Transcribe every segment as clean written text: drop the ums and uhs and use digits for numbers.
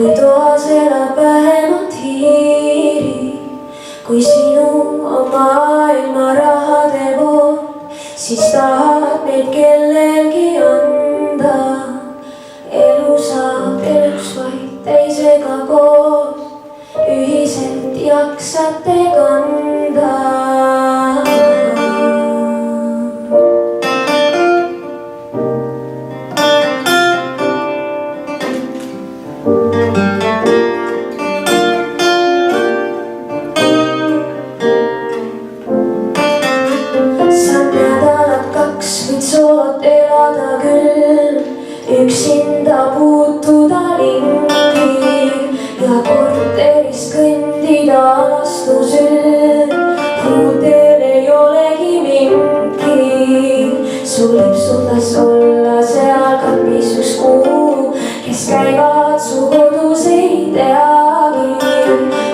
kui toas elab vähemalt hiiri, kui sinu on maailma rahade vool, siis tahad neid kellelgi anda. Elu saab eluks vaid teisega koos, ühiselt jaksate kanda. Soolot elada küll, üksinda puutuda ringi ja korteris kõndida alastusel, huudel ei olegi mingi. Sul lipsutas olla seal kapis üks kuu, kes käivad su kodus ei teagi,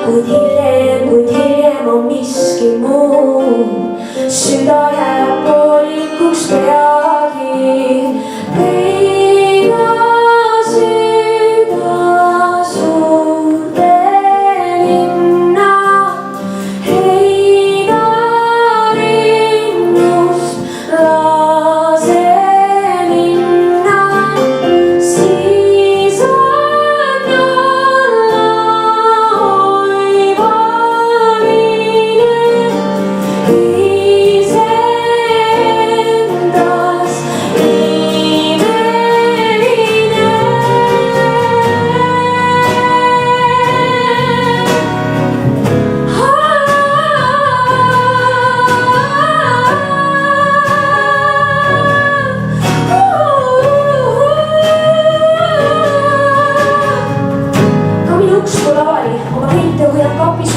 kuid hiljem on miski muu, süda jääb poolikuks peagi. Peida süda suurde linna, heida rinnust lase minna, siis on olla oivaline. Uks pole avali, oma kõite hoiab kapis